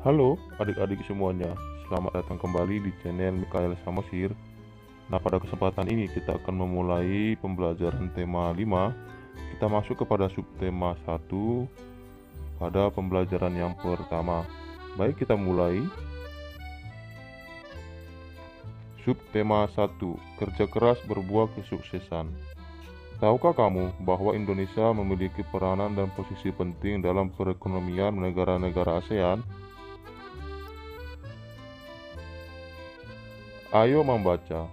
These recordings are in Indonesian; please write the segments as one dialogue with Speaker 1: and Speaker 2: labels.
Speaker 1: Halo adik-adik semuanya, selamat datang kembali di channel Mikael Samosir. Nah, pada kesempatan ini kita akan memulai pembelajaran tema 5. Kita masuk kepada subtema 1 pada pembelajaran yang pertama. Baik, kita mulai. Subtema 1, kerja keras berbuah kesuksesan. Tahukah kamu bahwa Indonesia memiliki peranan dan posisi penting dalam perekonomian negara-negara ASEAN? Ayo membaca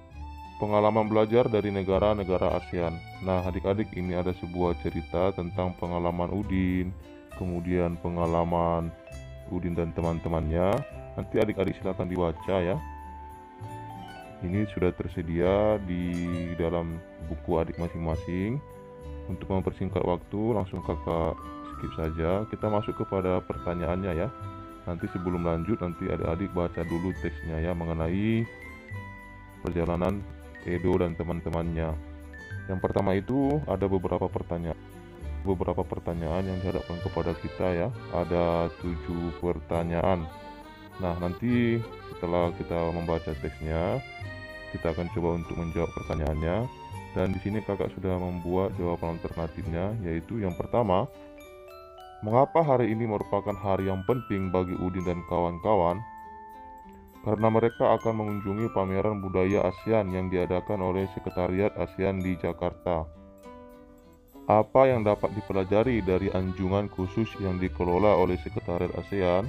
Speaker 1: pengalaman belajar dari negara-negara ASEAN. Nah, adik-adik, ini ada sebuah cerita tentang pengalaman Udin, kemudian pengalaman Udin dan teman-temannya. Nanti adik-adik silakan dibaca ya. Ini sudah tersedia di dalam buku adik masing-masing. Untuk mempersingkat waktu, langsung kakak skip saja. Kita masuk kepada pertanyaannya ya. Nanti sebelum lanjut, nanti adik-adik baca dulu teksnya ya mengenai perjalanan Edo dan teman-temannya. Yang pertama itu ada beberapa pertanyaan yang dihadapkan kepada kita ya. Ada 7 pertanyaan. Nah, nanti setelah kita membaca teksnya, kita akan coba untuk menjawab pertanyaannya. Dan di sini kakak sudah membuat jawaban alternatifnya, yaitu yang pertama, mengapa hari ini merupakan hari yang penting bagi Udin dan kawan-kawan? Karena mereka akan mengunjungi pameran budaya ASEAN yang diadakan oleh Sekretariat ASEAN di Jakarta. Apa yang dapat dipelajari dari anjungan khusus yang dikelola oleh Sekretariat ASEAN?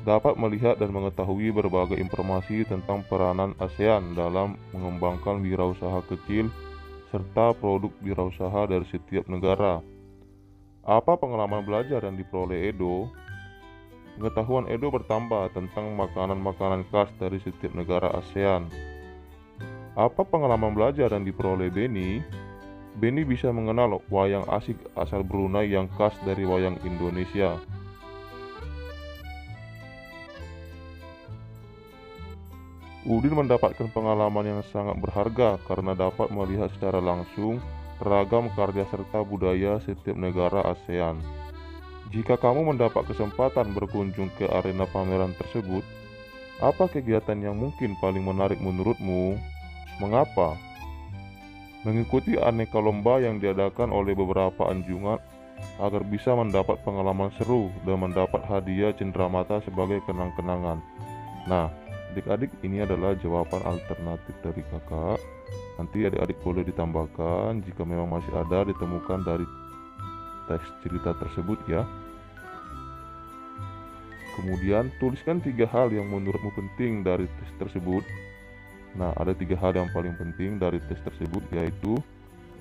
Speaker 1: Dapat melihat dan mengetahui berbagai informasi tentang peranan ASEAN dalam mengembangkan wirausaha kecil serta produk wirausaha dari setiap negara. Apa pengalaman belajar yang diperoleh Edo? Pengetahuan Edo bertambah tentang makanan-makanan khas dari setiap negara ASEAN. Apa pengalaman belajar yang diperoleh Beni? Beni bisa mengenal wayang asik asal Brunei yang khas dari wayang Indonesia. Udin mendapatkan pengalaman yang sangat berharga karena dapat melihat secara langsung ragam karya serta budaya setiap negara ASEAN. Jika kamu mendapat kesempatan berkunjung ke arena pameran tersebut, apa kegiatan yang mungkin paling menarik menurutmu? Mengapa? Mengikuti aneka lomba yang diadakan oleh beberapa anjungan agar bisa mendapat pengalaman seru dan mendapat hadiah cenderamata sebagai kenang-kenangan. Nah, adik-adik, ini adalah jawaban alternatif dari kakak. Nanti adik-adik boleh ditambahkan jika memang masih ada ditemukan dari teks cerita tersebut ya. Kemudian tuliskan 3 hal yang menurutmu penting dari tes tersebut. Nah, ada 3 hal yang paling penting dari tes tersebut, yaitu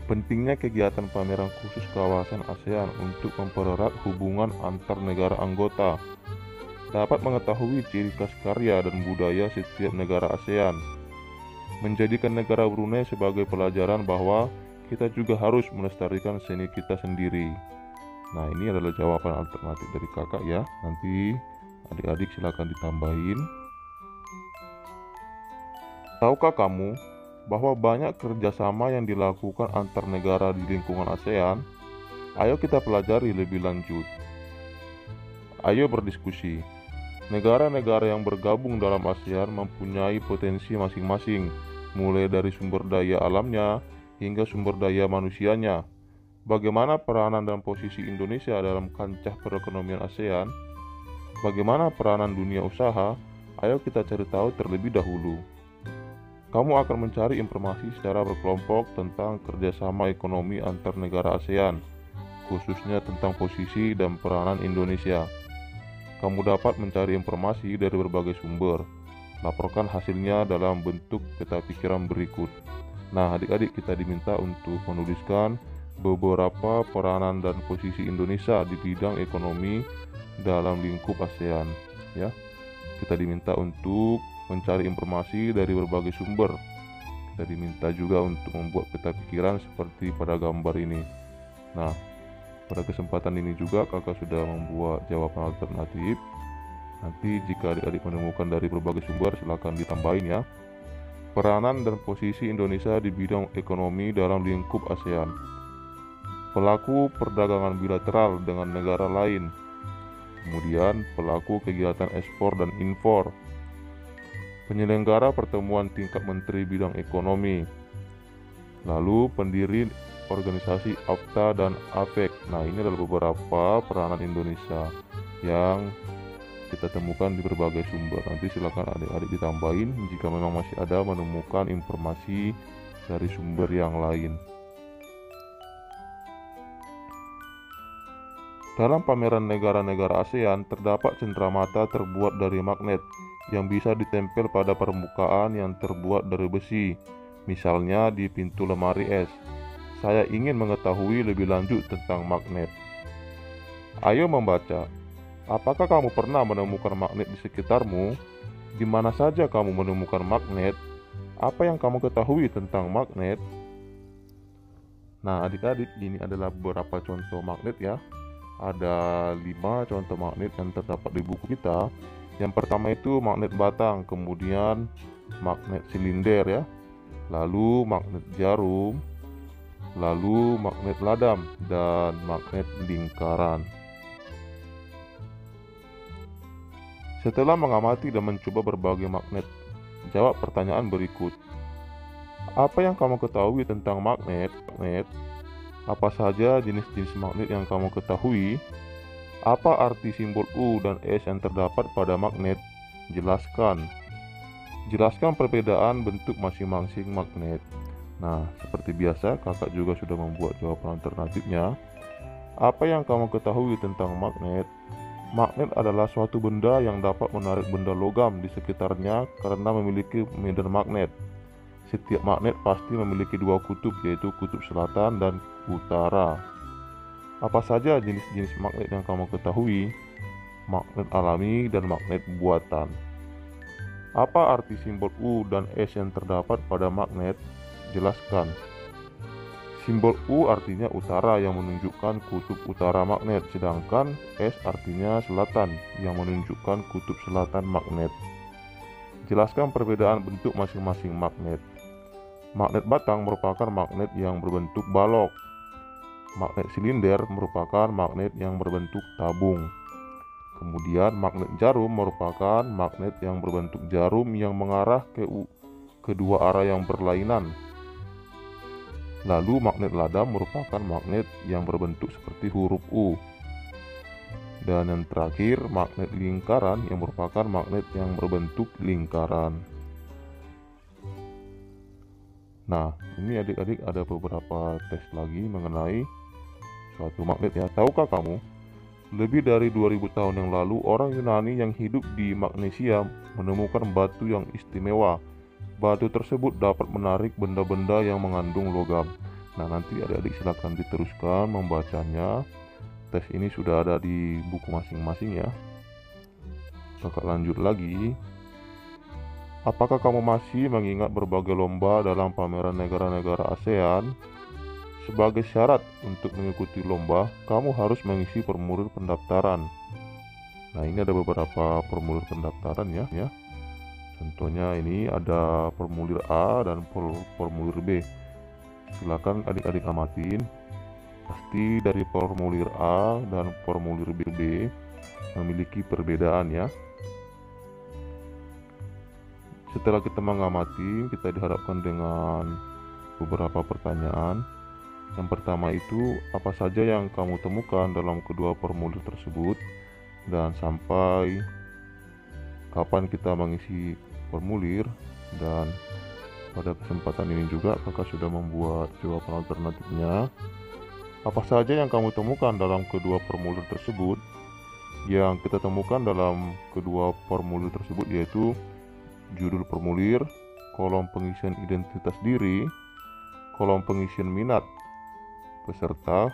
Speaker 1: pentingnya kegiatan pameran khusus kawasan ASEAN untuk mempererat hubungan antar negara anggota, dapat mengetahui ciri khas karya dan budaya setiap negara ASEAN, menjadikan negara Brunei sebagai pelajaran bahwa kita juga harus melestarikan seni kita sendiri. Nah, ini adalah jawaban alternatif dari kakak ya. Nanti adik-adik silakan ditambahin. Tahukah kamu bahwa banyak kerjasama yang dilakukan antar negara di lingkungan ASEAN? Ayo kita pelajari lebih lanjut. Ayo berdiskusi. Negara-negara yang bergabung dalam ASEAN mempunyai potensi masing-masing, mulai dari sumber daya alamnya hingga sumber daya manusianya. Bagaimana peranan dan posisi Indonesia dalam kancah perekonomian ASEAN? Bagaimana peranan dunia usaha? Ayo kita cari tahu terlebih dahulu. Kamu akan mencari informasi secara berkelompok tentang kerjasama ekonomi antar negara ASEAN, khususnya tentang posisi dan peranan Indonesia. Kamu dapat mencari informasi dari berbagai sumber. Laporkan hasilnya dalam bentuk peta pikiran berikut. Nah, adik-adik, kita diminta untuk menuliskan beberapa peranan dan posisi Indonesia di bidang ekonomi dalam lingkup ASEAN ya. Kita diminta untuk mencari informasi dari berbagai sumber. Kita diminta juga untuk membuat peta pikiran seperti pada gambar ini. Nah, pada kesempatan ini juga kakak sudah membuat jawaban alternatif. Nanti jika adik-adik menemukan dari berbagai sumber, silakan ditambahin ya. Peranan dan posisi Indonesia di bidang ekonomi dalam lingkup ASEAN. Pelaku perdagangan bilateral dengan negara lain. kemudian pelaku kegiatan ekspor dan impor, penyelenggara pertemuan tingkat menteri bidang ekonomi, lalu pendiri organisasi AFTA dan APEC. Nah, ini adalah beberapa peranan Indonesia yang kita temukan di berbagai sumber. Nanti silakan adik-adik ditambahin jika memang masih ada menemukan informasi dari sumber yang lain. Dalam pameran negara-negara ASEAN terdapat cenderamata terbuat dari magnet yang bisa ditempel pada permukaan yang terbuat dari besi, misalnya di pintu lemari es. Saya ingin mengetahui lebih lanjut tentang magnet. Ayo membaca. Apakah kamu pernah menemukan magnet di sekitarmu? Di mana saja kamu menemukan magnet? Apa yang kamu ketahui tentang magnet? Nah, adik-adik, ini adalah beberapa contoh magnet ya. Ada 5 contoh magnet yang terdapat di buku kita. Yang pertama itu magnet batang, kemudian magnet silinder ya, lalu magnet jarum, lalu magnet ladam, dan magnet lingkaran. Setelah mengamati dan mencoba berbagai magnet, jawab pertanyaan berikut. Apa yang kamu ketahui tentang magnet? Apa saja jenis-jenis magnet yang kamu ketahui? Apa arti simbol U dan S yang terdapat pada magnet? Jelaskan. Jelaskan perbedaan bentuk masing-masing magnet. Nah, seperti biasa, kakak juga sudah membuat jawaban alternatifnya. Apa yang kamu ketahui tentang magnet? Magnet adalah suatu benda yang dapat menarik benda logam di sekitarnya karena memiliki medan magnet. Setiap magnet pasti memiliki 2 kutub, yaitu kutub selatan dan utara. Apa saja jenis-jenis magnet yang kamu ketahui? Magnet alami dan magnet buatan. Apa arti simbol U dan S yang terdapat pada magnet? Jelaskan. Simbol U artinya utara yang menunjukkan kutub utara magnet, sedangkan S artinya selatan yang menunjukkan kutub selatan magnet. Jelaskan perbedaan bentuk masing-masing magnet. Magnet batang merupakan magnet yang berbentuk balok. Magnet silinder merupakan magnet yang berbentuk tabung. Kemudian magnet jarum merupakan magnet yang berbentuk jarum yang mengarah ke kedua arah yang berlainan. Lalu magnet ladam merupakan magnet yang berbentuk seperti huruf U. Dan yang terakhir, magnet lingkaran yang merupakan magnet yang berbentuk lingkaran. Nah, ini adik-adik ada beberapa tes lagi mengenai suatu magnet ya. Tahukah kamu, lebih dari 2000 tahun yang lalu orang Yunani yang hidup di Magnesia menemukan batu yang istimewa. Batu tersebut dapat menarik benda-benda yang mengandung logam. Nah, nanti adik-adik silakan diteruskan membacanya. Tes ini sudah ada di buku masing-masing ya. Kakak lanjut lagi. Apakah kamu masih mengingat berbagai lomba dalam pameran negara-negara ASEAN? Sebagai syarat untuk mengikuti lomba, kamu harus mengisi formulir pendaftaran. Nah, ini ada beberapa formulir pendaftaran ya. Contohnya ini ada formulir A dan formulir B. Silakan adik-adik amatin. Pasti dari formulir A dan formulir B memiliki perbedaan ya. Setelah kita mengamati, kita dihadapkan dengan beberapa pertanyaan. Yang pertama itu, apa saja yang kamu temukan dalam kedua formulir tersebut, dan sampai kapan kita mengisi formulir. Dan pada kesempatan ini juga kakak sudah membuat jawaban alternatifnya. Apa saja yang kamu temukan dalam kedua formulir tersebut? Yang kita temukan dalam kedua formulir tersebut yaitu judul formulir, kolom pengisian identitas diri, kolom pengisian minat peserta,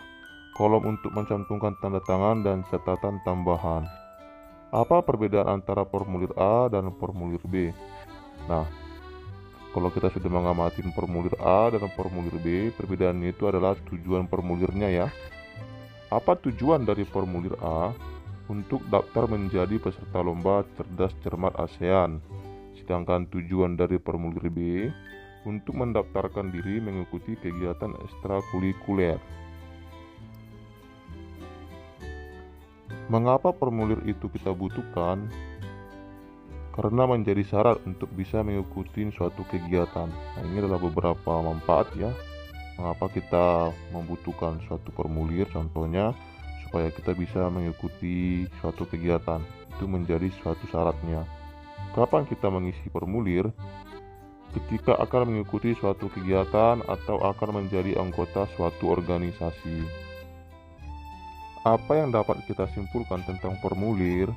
Speaker 1: kolom untuk mencantumkan tanda tangan dan catatan tambahan. Apa perbedaan antara formulir A dan formulir B? Nah, kalau kita sudah mengamati formulir A dan formulir B, perbedaannya itu adalah tujuan formulirnya ya. Apa tujuan dari formulir A? Untuk daftar menjadi peserta lomba cerdas cermat ASEAN. Sedangkan tujuan dari formulir B untuk mendaftarkan diri mengikuti kegiatan ekstrakurikuler. Mengapa formulir itu kita butuhkan? Karena menjadi syarat untuk bisa mengikuti suatu kegiatan. Nah, ini adalah beberapa manfaat ya, mengapa kita membutuhkan suatu formulir. Contohnya, supaya kita bisa mengikuti suatu kegiatan, itu menjadi suatu syaratnya. Kapan kita mengisi formulir? Ketika akan mengikuti suatu kegiatan atau akan menjadi anggota suatu organisasi. Apa yang dapat kita simpulkan tentang formulir?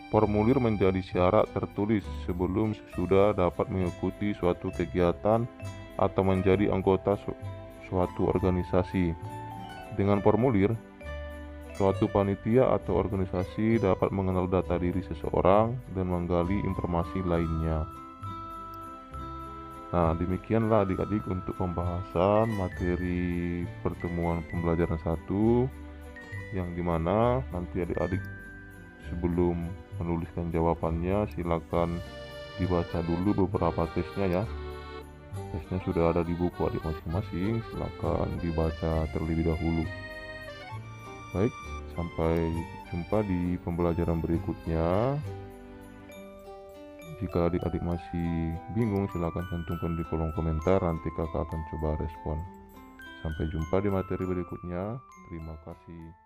Speaker 1: Formulir menjadi syarat tertulis sebelum sesudah dapat mengikuti suatu kegiatan atau menjadi anggota suatu organisasi. Dengan formulir, suatu panitia atau organisasi dapat mengenal data diri seseorang dan menggali informasi lainnya. Nah, demikianlah adik-adik untuk pembahasan materi pertemuan pembelajaran 1, yang dimana nanti adik-adik sebelum menuliskan jawabannya silakan dibaca dulu beberapa tesnya ya. Tesnya sudah ada di buku adik masing-masing, silakan dibaca terlebih dahulu. Baik, sampai jumpa di pembelajaran berikutnya. Jika adik-adik masih bingung, silakan cantumkan di kolom komentar, nanti kakak akan coba respon. Sampai jumpa di materi berikutnya. Terima kasih.